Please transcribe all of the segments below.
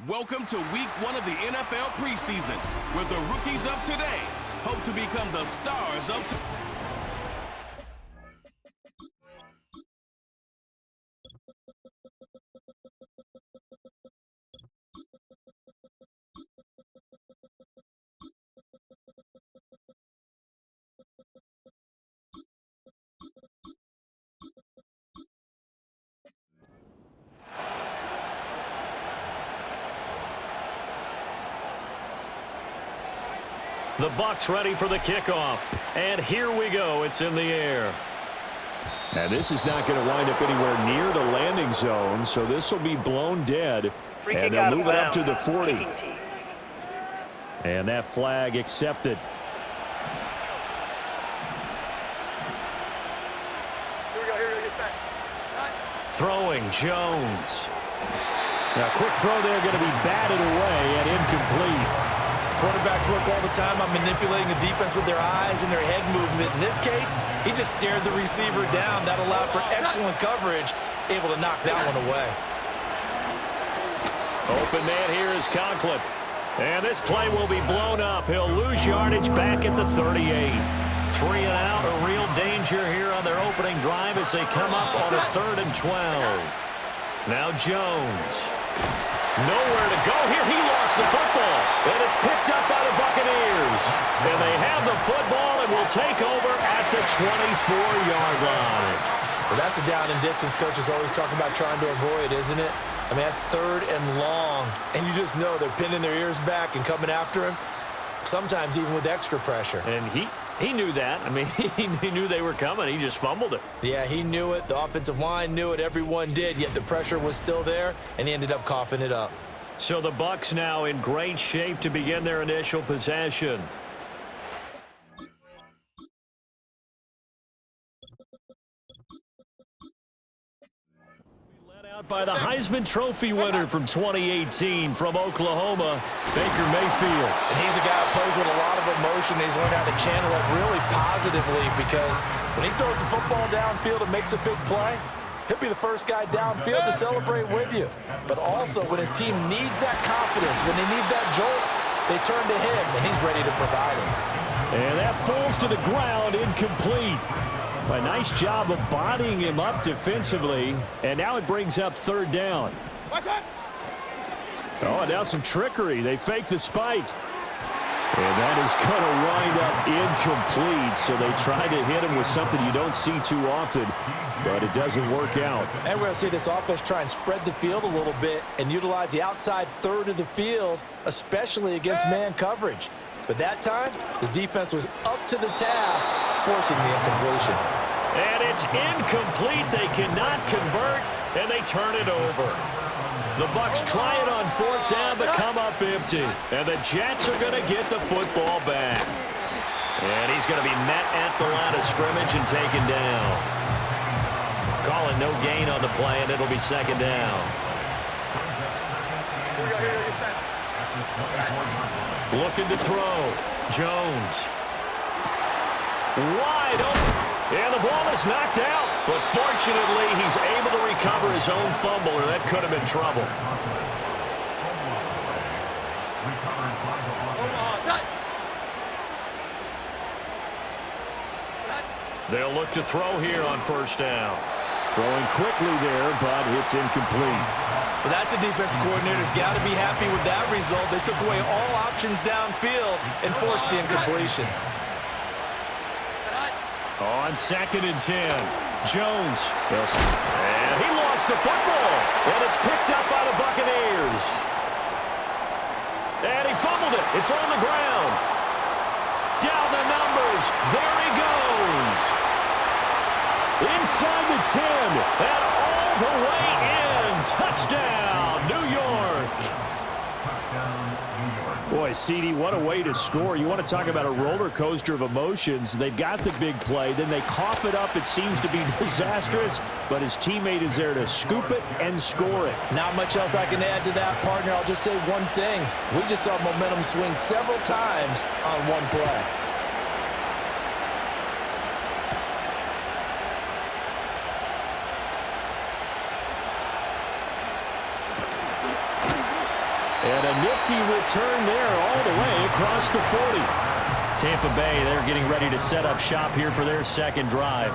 Welcome to week 1 of the NFL preseason, where the rookies of today hope to become the stars of tomorrow. The Bucs ready for the kickoff. And here we go. It's in the air. And this is not going to wind up anywhere near the landing zone, so this will be blown dead. And they'll move it up to the 40. And that flag accepted. Here we go, get set. Throwing, Jones. Now, quick throw there, going to be batted away and incomplete. Quarterbacks work all the time on manipulating the defense with their eyes and their head movement. In this case, he just stared the receiver down. That allowed for excellent coverage, able to knock that one away. Open man here is Conklin. And this play will be blown up. He'll lose yardage back at the 38. 3 and out, a real danger here on their opening drive as they come up on a 3rd and 12. Now Jones. Nowhere to go here. He lost the football. And it's picked up by the Buccaneers. And they have the football and will take over at the 24-yard line. Well, that's a down and distance coaches always talk about trying to avoid, isn't it? I mean, that's 3rd and long. And you just know they're pinning their ears back and coming after him, sometimes even with extra pressure. And he knew that. I mean, he knew they were coming. He just fumbled it. Yeah, he knew it. The offensive line knew it. Everyone did, yet the pressure was still there, and he ended up coughing it up. So the Bucs now in great shape to begin their initial possession. Led out by the Heisman Trophy winner from 2018 from Oklahoma, Baker Mayfield. And he's a guy who plays with a lot of emotion. He's learned how to channel it really positively because when he throws the football downfield and makes a big play, he'll be the first guy downfield to celebrate with you. But also, when his team needs that confidence, when they need that jolt, they turn to him, and he's ready to provide it. And that falls to the ground, incomplete. A nice job of bodying him up defensively. And now it brings up 3rd down. Oh, and now some trickery. They fake the spike. And that is going to wind up incomplete. So they try to hit him with something you don't see too often, but it doesn't work out. And we're going to see this offense try and spread the field a little bit and utilize the outside 3rd of the field, especially against man coverage. But that time, the defense was up to the task, forcing the incompletion. And it's incomplete. They cannot convert, and they turn it over. The Bucs try it on 4th down, but come up empty. And the Jets are going to get the football back. And he's going to be met at the line of scrimmage and taken down. Calling no gain on the play, and it'll be 2nd down. Looking to throw. Jones. Wide open. And the ball is knocked out. But fortunately, he's able to recover his own fumble, or that could have been trouble. They'll look to throw here on 1st down. Throwing quickly there, but it's incomplete. Well, that's a defensive coordinator's got to be happy with that result. They took away all options downfield and forced the incompletion. On 2nd and 10, Jones. And he lost the football. And it's picked up by the Buccaneers. And he fumbled it. It's on the ground. Down the numbers. There he goes. Inside the 10. And all the way in. Touchdown, New York. Boy, CD, what a way to score. You want to talk about a roller coaster of emotions. They've got the big play. Then they cough it up. It seems to be disastrous. But his teammate is there to scoop it and score it. Not much else I can add to that, partner. I'll just say one thing. We just saw momentum swing several times on one play. And a nifty return there all the way across the 40. Tampa Bay, they're getting ready to set up shop here for their second drive.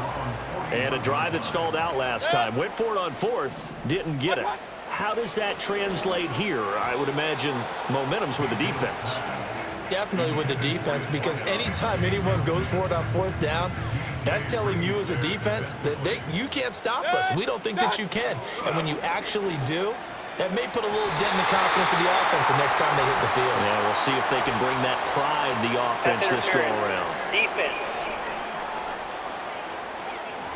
And a drive that stalled out last time. Went for it on fourth, didn't get it. How does that translate here? I would imagine momentum's with the defense. Definitely with the defense, because anytime anyone goes for it on fourth down, that's telling you as a defense that you can't stop us. We don't think that you can. And when you actually do, that may put a little dent in the confidence of the offense the next time they hit the field. Yeah, we'll see if they can bring that pride, the offense, this go-around. Defense.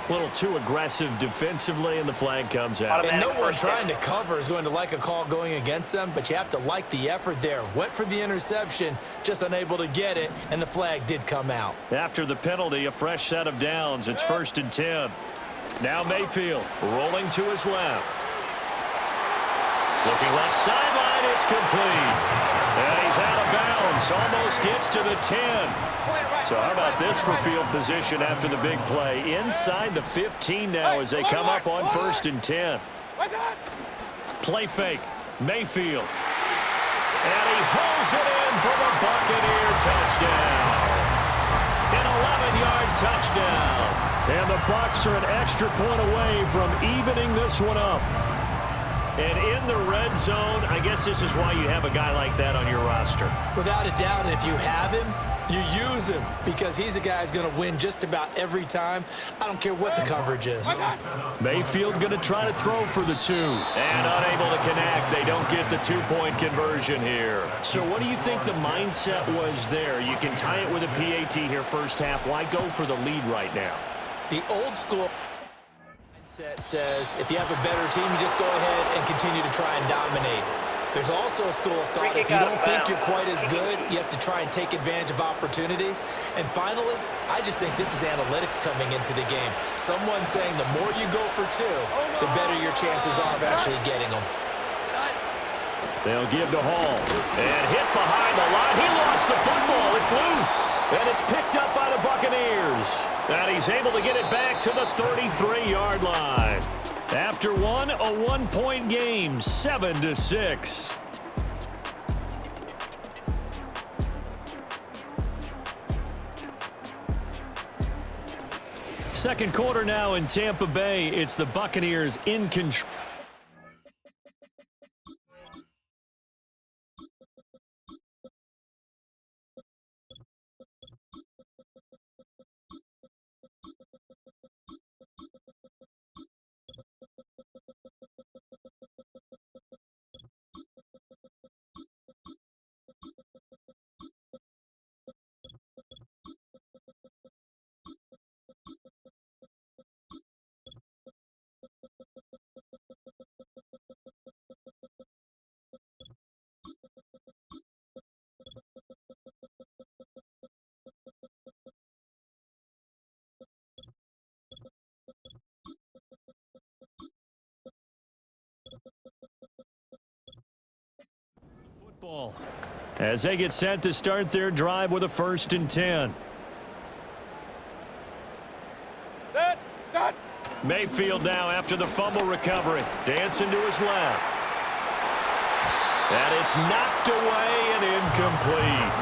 A little too aggressive defensively, and the flag comes out. And no one trying to cover is going to like a call going against them, but you have to like the effort there. Went for the interception, just unable to get it, and the flag did come out. After the penalty, a fresh set of downs. It's 1st and 10. Now Mayfield rolling to his left. Looking left sideline, it's complete. And he's out of bounds, almost gets to the 10. So how about this for field position after the big play? Inside the 15 now as they come up on 1st and 10. Play fake, Mayfield. And he holds it in for the Buccaneer touchdown. An 11-yard touchdown. And the Bucs are an extra point away from evening this one up. And in the red zone, I guess this is why you have a guy like that on your roster. Without a doubt, if you have him, you use him, because he's a guy who's going to win just about every time. I don't care what the coverage is. Mayfield going to try to throw for the 2. And unable to connect. They don't get the 2-point conversion here. So what do you think the mindset was there? You can tie it with a PAT here first half. Why go for the lead right now? The old school mindset says if you have a better team, you just go ahead and continue to try and dominate. There's also a school of thought, if you don't think you're quite as good, you have to try and take advantage of opportunities. And finally, I just think this is analytics coming into the game. Someone saying the more you go for 2, the better your chances are of actually getting them. They'll give to Hall. And hit behind the line. He lost the football. It's loose. And it's picked up by the Buccaneers. And he's able to get it back to the 33-yard line. After one, a 1-point game, 7-6. Second quarter now in Tampa Bay. It's the Buccaneers in control. As they get set to start their drive with a 1st and 10. Mayfield now after the fumble recovery. Dancing to his left. And it's knocked away and incomplete.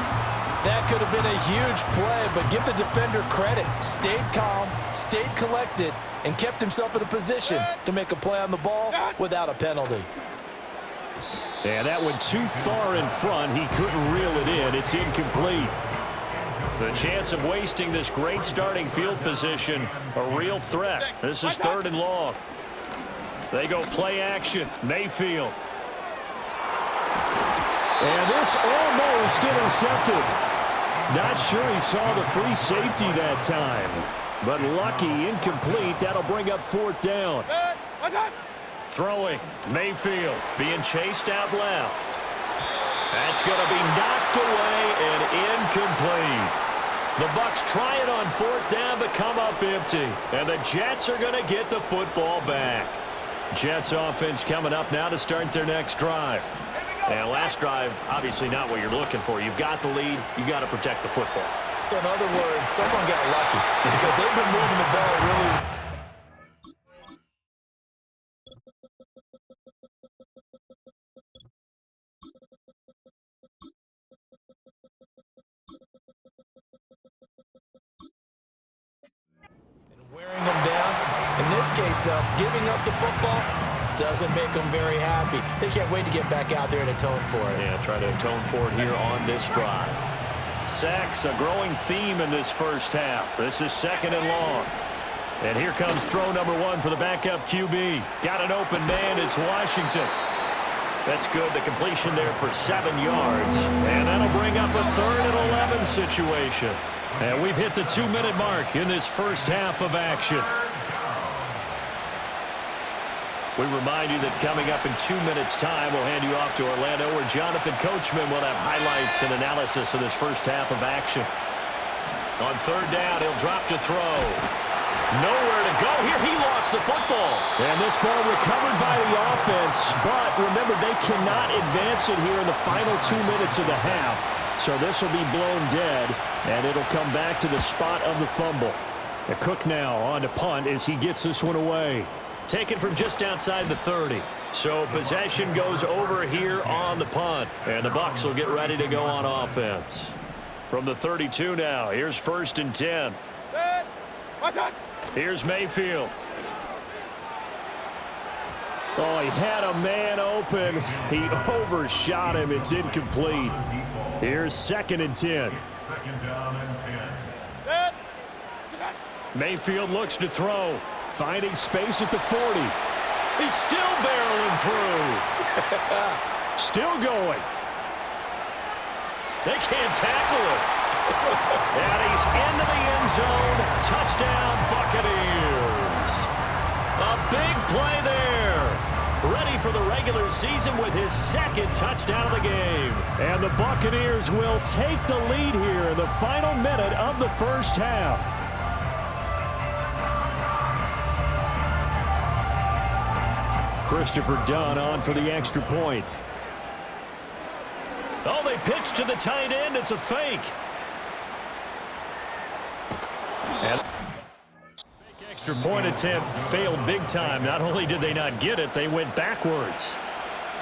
That could have been a huge play, but give the defender credit. Stayed calm, stayed collected, and kept himself in a position to make a play on the ball without a penalty. And that went too far in front. He couldn't reel it in. It's incomplete. The chance of wasting this great starting field position, a real threat. This is 3rd and long. They go play action. Mayfield. And this almost intercepted. Not sure he saw the free safety that time. But lucky, incomplete. That'll bring up 4th down. Throwing, Mayfield being chased out left. That's going to be knocked away and incomplete. The Bucs try it on 4th down but come up empty. And the Jets are going to get the football back. Jets offense coming up now to start their next drive. And last drive, obviously not what you're looking for. You've got the lead. You got to protect the football. So in other words, someone got lucky because they've been moving the ball really. face, though. Giving up the football doesn't make them very happy. They can't wait to get back out there and atone for it. Yeah, try to atone for it here on this drive. Sacks, a growing theme in this first half. This is 2nd and long. And here comes throw number 1 for the backup QB. Got an open man. It's Washington. That's good. The completion there for 7 yards. And that'll bring up a 3rd and 11 situation. And we've hit the 2-minute mark in this first half of action. We remind you that coming up in 2 minutes' time, we'll hand you off to Orlando, where Jonathan Coachman will have highlights and analysis of this first half of action. On 3rd down, he'll drop to throw. Nowhere to go. Here he lost the football. And this ball recovered by the offense, but remember, they cannot advance it here in the final 2 minutes of the half. So this will be blown dead, and it'll come back to the spot of the fumble. The Cook now on to punt as he gets this one away. Taken from just outside the 30. So possession goes over here on the punt. And the Bucs will get ready to go on offense. From the 32 now, here's 1st and 10. Here's Mayfield. Oh, he had a man open. He overshot him. It's incomplete. Here's 2nd and 10. Mayfield looks to throw. Finding space at the 40. He's still barreling through. Still going. They can't tackle him. And he's into the end zone. Touchdown, Buccaneers. A big play there. Ready for the regular season with his 2nd touchdown of the game. And the Buccaneers will take the lead here in the final minute of the first half. Christopher Dunn on for the extra point. Oh, they pitch to the tight end. It's a fake. And extra point attempt failed big time. Not only did they not get it, they went backwards.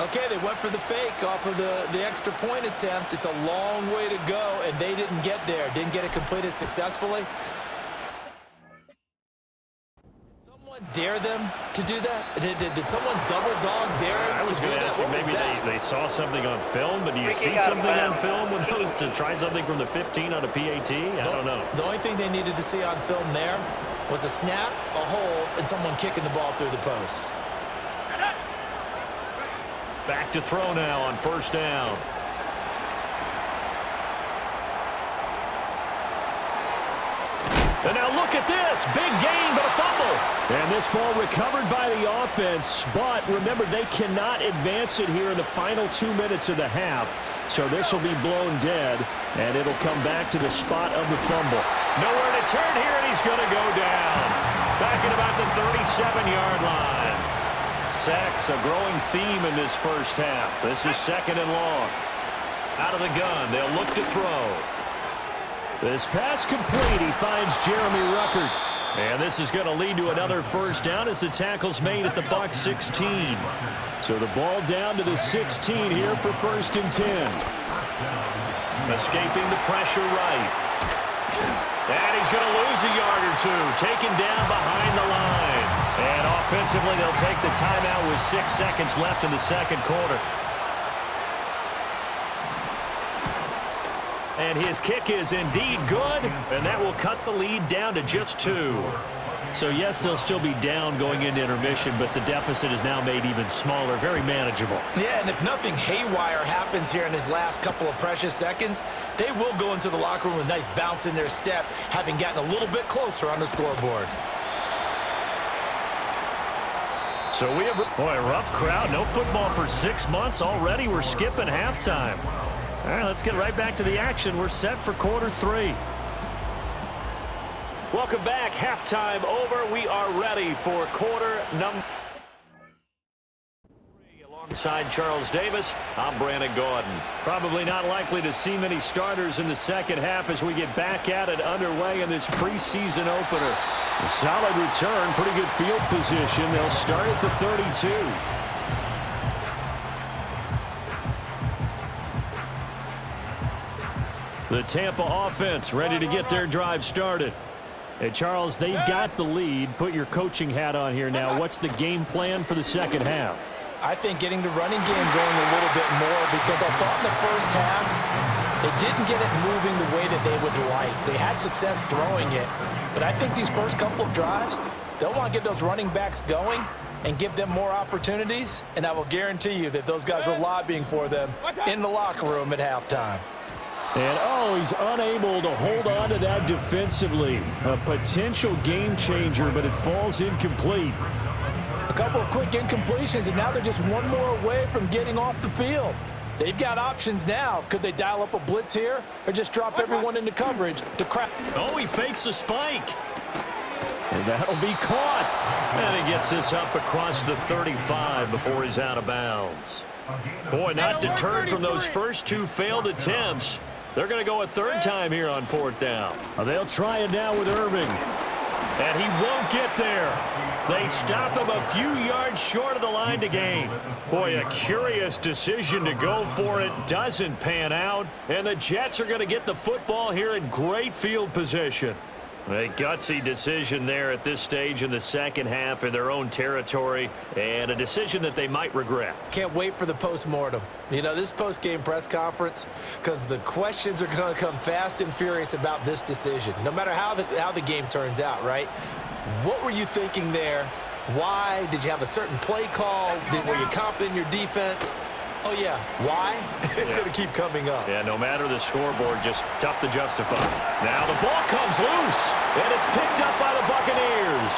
Okay, they went for the fake off of the extra point attempt. It's a long way to go, and they didn't get there. Didn't get it completed successfully. Dare them to do that? Did someone double dog dare him to do that? What was maybe that? they saw something on film, but do you see something on film with those to try something from the 15 on a PAT? I don't know. The only thing they needed to see on film there was a snap, a hold, and someone kicking the ball through the post. Back to throw now on 1st down. And now look at this. Big gain, but a fumble. And this ball recovered by the offense, but remember, they cannot advance it here in the final 2 minutes of the half. So this will be blown dead, and it'll come back to the spot of the fumble. Nowhere to turn here, and he's going to go down. Back at about the 37-yard line. Sacks, a growing theme in this first half. This is 2nd and long. Out of the gun, they'll look to throw. This pass complete. He finds Jeremy Ruckert. And this is going to lead to another 1st down as the tackle's made at the Bucs 16. So the ball down to the 16 here for 1st and 10. Escaping the pressure right. And he's going to lose a yard or 2. Taken down behind the line. And offensively, they'll take the timeout with 6 seconds left in the 2nd quarter. And his kick is indeed good, and that will cut the lead down to just 2. So, yes, they'll still be down going into intermission, but the deficit is now made even smaller, very manageable. Yeah, and if nothing haywire happens here in his last couple of precious seconds, they will go into the locker room with a nice bounce in their step, having gotten a little bit closer on the scoreboard. So we have, boy, a rough crowd. No football for 6 months already. We're skipping halftime. All right, let's get right back to the action. We're set for quarter 3. Welcome back. Halftime over. We are ready for quarter number 3. Alongside Charles Davis, I'm Brandon Gordon. Probably not likely to see many starters in the second half as we get back at it underway in this preseason opener. A solid return, pretty good field position. They'll start at the 32. The Tampa offense ready to get their drive started. Hey, Charles, they've got the lead. Put your coaching hat on here now. What's the game plan for the second half? I think getting the running game going a little bit more, because I thought in the first half they didn't get it moving the way that they would like. They had success throwing it, but I think these first couple of drives, they'll want to get those running backs going and give them more opportunities, and I will guarantee you that those guys were lobbying for them in the locker room at halftime. And, oh, he's unable to hold on to that defensively. A potential game changer, but it falls incomplete. A couple of quick incompletions, and now they're just one more away from getting off the field. They've got options now. Could they dial up a blitz here or just drop everyone into coverage to crack? Oh, he fakes the spike. And that'll be caught. And he gets this up across the 35 before he's out of bounds. Boy, not deterred from those first two failed attempts. They're going to go a third time here on fourth down. They'll try it now with Irving. And he won't get there. They stop him a few yards short of the line to gain. Boy, a curious decision to go for it. Doesn't pan out. And the Jets are going to get the football here in great field position. A gutsy decision there at this stage in the second half in their own territory, and a decision that they might regret. Can't wait for the post-mortem. You know, this post-game press conference, because the questions are going to come fast and furious about this decision, no matter how the game turns out, right? What were you thinking there? Why? Did you have a certain play call? Were you confident in your defense? Oh, yeah. Why? It's going to keep coming up. Yeah, no matter the scoreboard, just tough to justify. Now the ball comes loose, and it's picked up by the Buccaneers.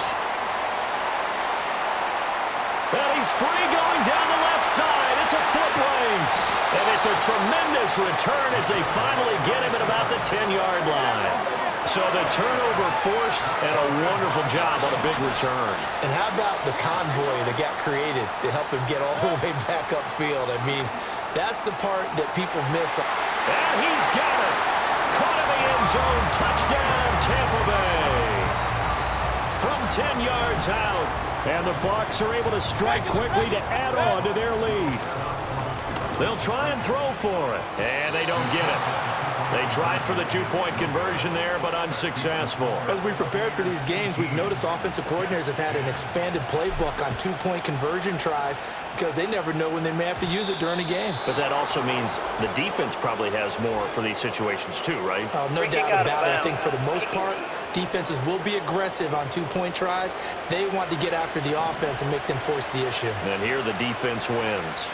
And he's free going down the left side. It's a foot race. And it's a tremendous return as they finally get him at about the 10-yard line. So the turnover forced, and a wonderful job on a big return. And how about the convoy that got created to help him get all the way back upfield? I mean, that's the part that people miss. And he's got it. Caught in the end zone. Touchdown, Tampa Bay. From 10 yards out. And the Bucs are able to strike quickly to add on to their lead. They'll try and throw for it. And they don't get it. They tried for the two-point conversion there, but unsuccessful. As we prepared for these games, we've noticed offensive coordinators have had an expanded playbook on two-point conversion tries because they never know when they may have to use it during a game. But that also means the defense probably has more for these situations too, right? No doubt about it. I think for the most part, defenses will be aggressive on two-point tries. They want to get after the offense and make them force the issue. And here the defense wins.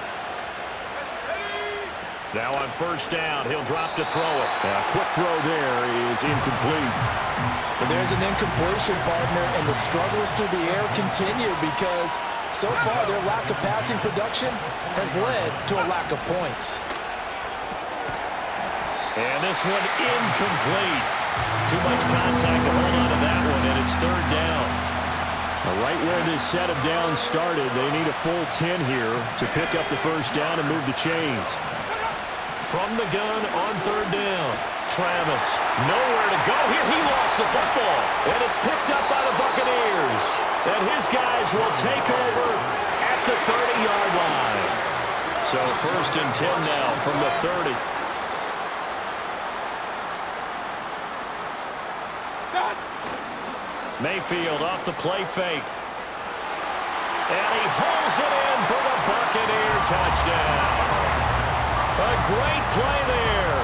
Now on first down, he'll drop to throw it. A quick throw there is incomplete. And there's an incompletion, partner, and the struggles through the air continue because so far their lack of passing production has led to a lack of points. And this one incomplete. Too much contact to hold on to that one, and it's third down. Right where this set of downs started, they need a full 10 here to pick up the first down and move the chains. From the gun on third down. Travis, nowhere to go here. He lost the football, and it's picked up by the Buccaneers. And his guys will take over at the 30-yard line. So first and 10 now from the 30. Mayfield off the play fake. And he hauls it in for the Buccaneer touchdown. A great play there.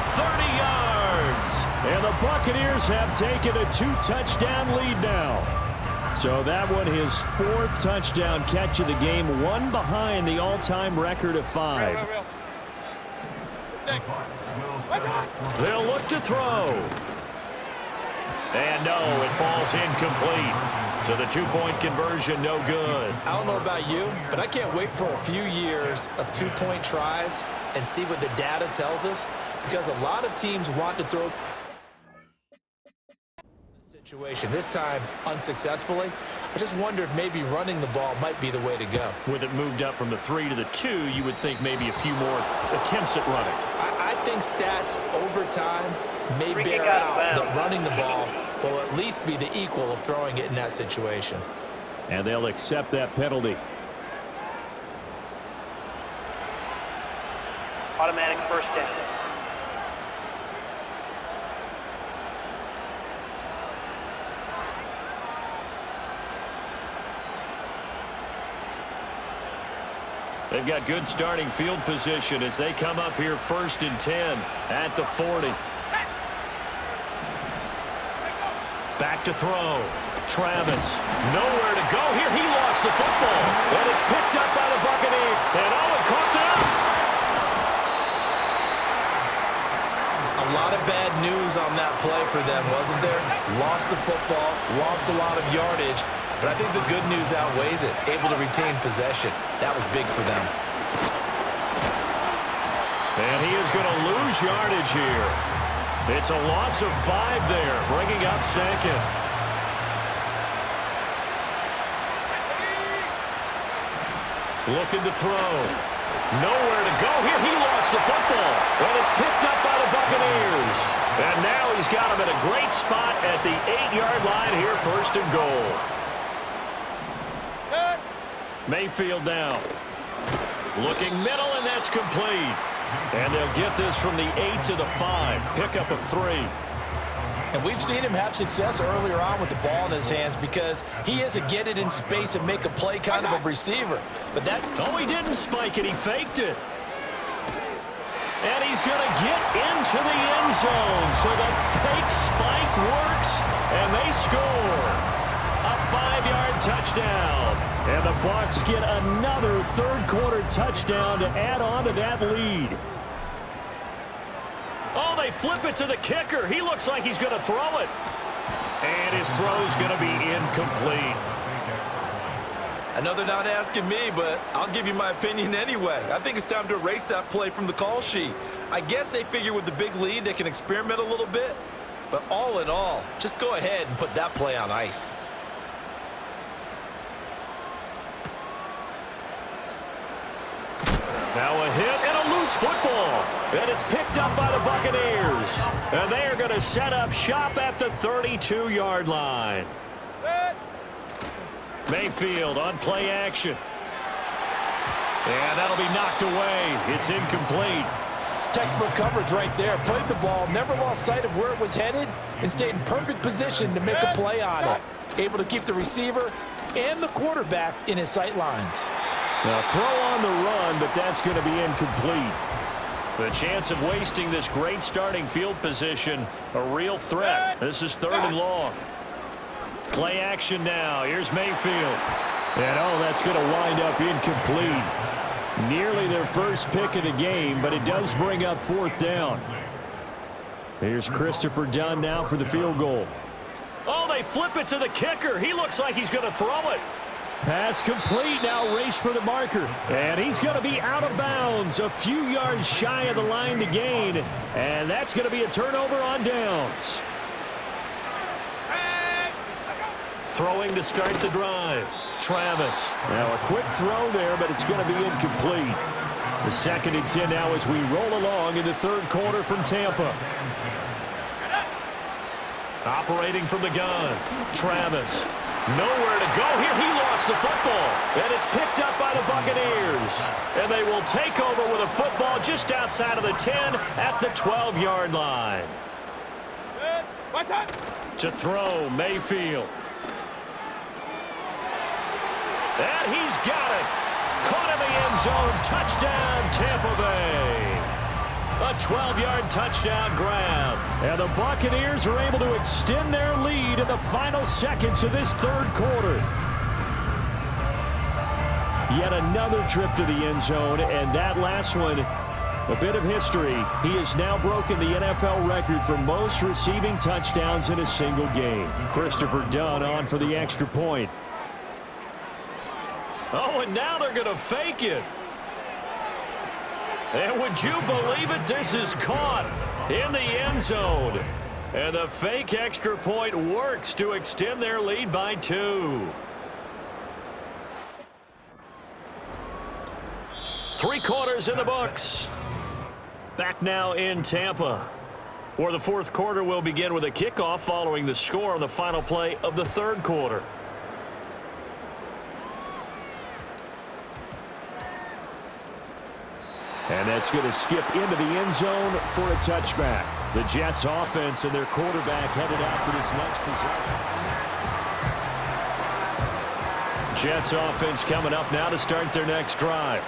30 yards. And the Buccaneers have taken a 2-touchdown lead now. So that one, his fourth touchdown catch of the game, one behind the all-time record of 5. They'll look to throw. And no, it falls incomplete. So the two-point conversion, no good. I don't know about you, but I can't wait for a few years of two-point tries and see what the data tells us, because a lot of teams want to throw situation. This time, unsuccessfully. I just wonder if maybe running the ball might be the way to go. With it moved up from the 3 to the 2, you would think maybe a few more attempts at running. I think stats over time may bear out that running the ball will at least be the equal of throwing it in that situation. And they'll accept that penalty. Automatic first down. They've got good starting field position as they come up here 1st and 10 at the 40. Back to throw. Travis, nowhere to go here. He lost the football, and it's picked up by the Buccaneers. And Owen coughed it up. A lot of bad news on that play for them, wasn't there? Lost the football, lost a lot of yardage, but I think the good news outweighs it. Able to retain possession. That was big for them. And he is going to lose yardage here. It's a loss of 5 there, bringing up 2nd. Looking to throw. Nowhere to go here. He lost the football. And it's picked up by the Buccaneers. And now he's got him in a great spot at the 8-yard line here, 1st and goal. Mayfield now. Looking middle, and that's complete. And they'll get this from the 8 to the 5. Pickup of 3. And we've seen him have success earlier on with the ball in his hands because he is a get it in space and make a play kind of a receiver. But that... Oh, he didn't spike it. He faked it. And he's going to get into the end zone. So the fake spike works, and they score. A 5-yard touchdown. And the Bucs get another third-quarter touchdown to add on to that lead. Oh, they flip it to the kicker. He looks like he's going to throw it. And his throw's going to be incomplete. I know they're not asking me, but I'll give you my opinion anyway. I think it's time to erase that play from the call sheet. I guess they figure with the big lead they can experiment a little bit. But all in all, just go ahead and put that play on ice. Now a hit and a loose football. And it's picked up by the Buccaneers. And they are going to set up shop at the 32-yard line. Mayfield on play action. And that'll be knocked away. It's incomplete. Textbook coverage right there. Played the ball, never lost sight of where it was headed, and stayed in perfect position to make a play on it. Able to keep the receiver and the quarterback in his sight lines. Now throw on the run, but that's going to be incomplete. The chance of wasting this great starting field position, a real threat. This is 3rd and long. Play action now. Here's Mayfield. And oh, that's going to wind up incomplete. Nearly their first pick of the game, but it does bring up 4th down. Here's Christopher Dunn now for the field goal. Oh, they flip it to the kicker. He looks like he's going to throw it. Pass complete. Now race for the marker. And he's going to be out of bounds. A few yards shy of the line to gain. And that's going to be a turnover on downs. Throwing to start the drive. Travis. Now a quick throw there, but it's going to be incomplete. The 2nd and 10 now as we roll along in the 3rd quarter from Tampa. Operating from the gun. Travis. Nowhere to go here. He lost the football. And it's picked up by the Buccaneers. And they will take over with a football just outside of the 10 at the 12-yard line. To throw, Mayfield. And he's got it. Caught in the end zone. Touchdown, Tampa Bay. A 12-yard touchdown grab. And the Buccaneers are able to extend their lead in the final seconds of this 3rd quarter. Yet another trip to the end zone, and that last one, a bit of history. He has now broken the NFL record for most receiving touchdowns in a single game. Christopher Dunn on for the extra point. Oh, and now they're going to fake it. And would you believe it? This is caught in the end zone. And the fake extra point works to extend their lead by 2. 3 quarters in the books. Back now in Tampa. Where the 4th quarter will begin with a kickoff following the score on the final play of the 3rd quarter. And that's going to skip into the end zone for a touchback. The Jets offense and their quarterback headed out for this next possession. Jets offense coming up now to start their next drive.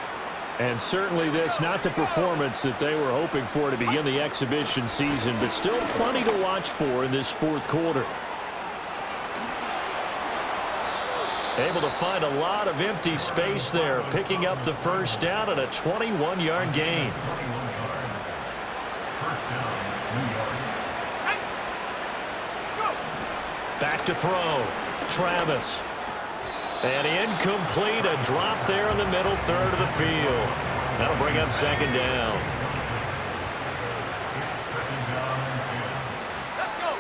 And certainly this, not the performance that they were hoping for to begin the exhibition season, but still plenty to watch for in this fourth quarter. Able to find a lot of empty space there, picking up the first down and a 21-yard gain. Back to throw. Travis. And incomplete, a drop there in the middle third of the field. That'll bring up second down. Let's go.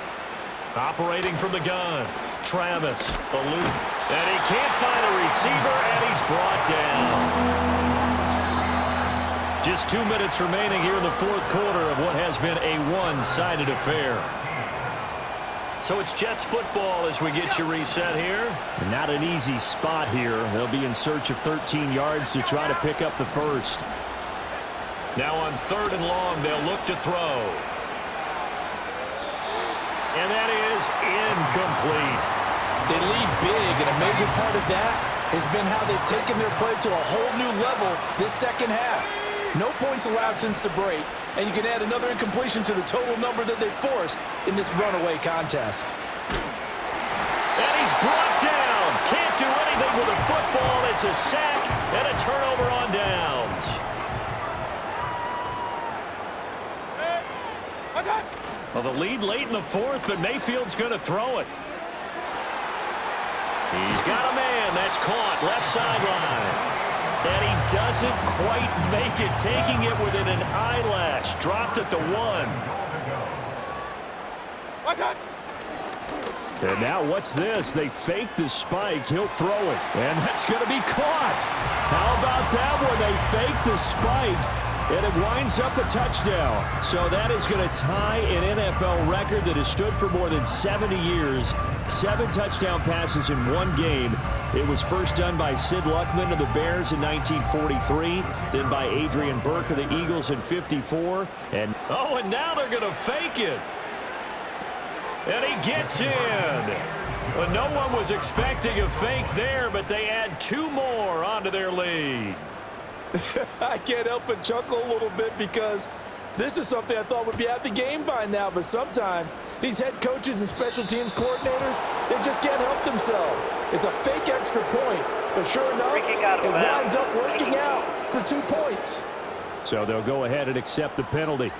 Operating from the gun. Travis, a loop. And he can't find a receiver, and he's brought down. Just 2 minutes remaining here in the fourth quarter of what has been a one-sided affair. So it's Jets football as we get you reset here. Not an easy spot here. They'll be in search of 13 yards to try to pick up the first. Now on third and long, they'll look to throw. And that is incomplete. They lead big, and a major part of that has been how they've taken their play to a whole new level this second half. No points allowed since the break, and you can add another incompletion to the total number that they forced in this runaway contest. And he's brought down. Can't do anything with a football. It's a sack and a turnover on downs. Well, the lead late in the fourth, but Mayfield's going to throw it. He's got a man. That's caught. Left sideline. And he doesn't quite make it, taking it within an eyelash. Dropped at the 1. And now what's this? They fake the spike. He'll throw it. And that's going to be caught. How about that one? They fake the spike. And it winds up a touchdown. So that is going to tie an NFL record that has stood for more than 70 years. 7 touchdown passes in one game. It was first done by Sid Luckman of the Bears in 1943, then by Adrian Burke of the Eagles in 54. And now they're going to fake it. And he gets in. Well, no one was expecting a fake there, but they add 2 more onto their lead. I can't help but chuckle a little bit because this is something I thought would be at the game by now, but sometimes these head coaches and special teams coordinators, they just can't help themselves. It's a fake extra point, but sure enough, it winds up working out for 2 points. So they'll go ahead and accept the penalty.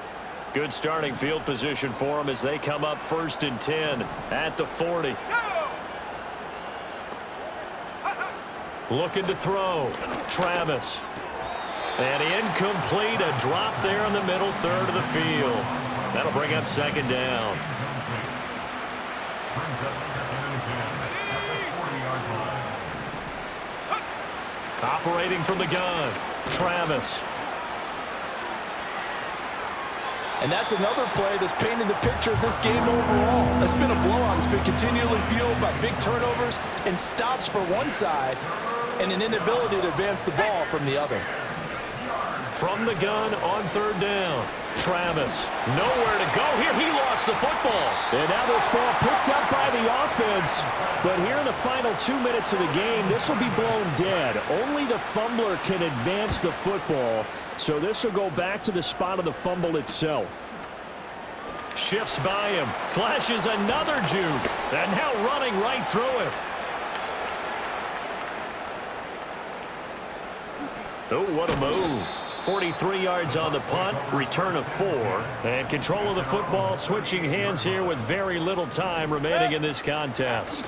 Good starting field position for them as they come up 1st and 10 at the 40. Looking to throw. Travis. And incomplete, a drop there in the middle third of the field. That'll bring up second down. Operating from the gun, Travis. And that's another play that's painted the picture of this game overall. It's been a blowout. It's been continually fueled by big turnovers and stops for one side and an inability to advance the ball from the other. From the gun on third down. Travis, nowhere to go here. He lost the football. And now this ball picked up by the offense. But here in the final 2 minutes of the game, this will be blown dead. Only the fumbler can advance the football. So this will go back to the spot of the fumble itself. Shifts by him. Flashes another juke. And now running right through him. Oh, what a move. 43 yards on the punt, return of 4, and control of the football switching hands here with very little time remaining in this contest.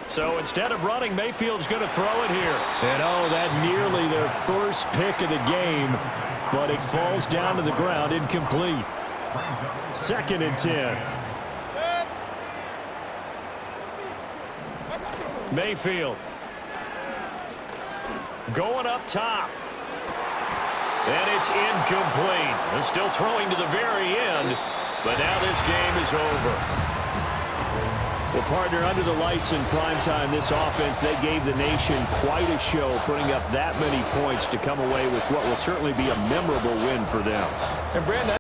So instead of running, Mayfield's going to throw it here. And that nearly their first pick of the game, but it falls down to the ground incomplete. 2nd and 10. Mayfield going up top. And it's incomplete. They're still throwing to the very end, but now this game is over. Well, partner, under the lights in primetime, this offense, they gave the nation quite a show, putting up that many points to come away with what will certainly be a memorable win for them. And Brandon,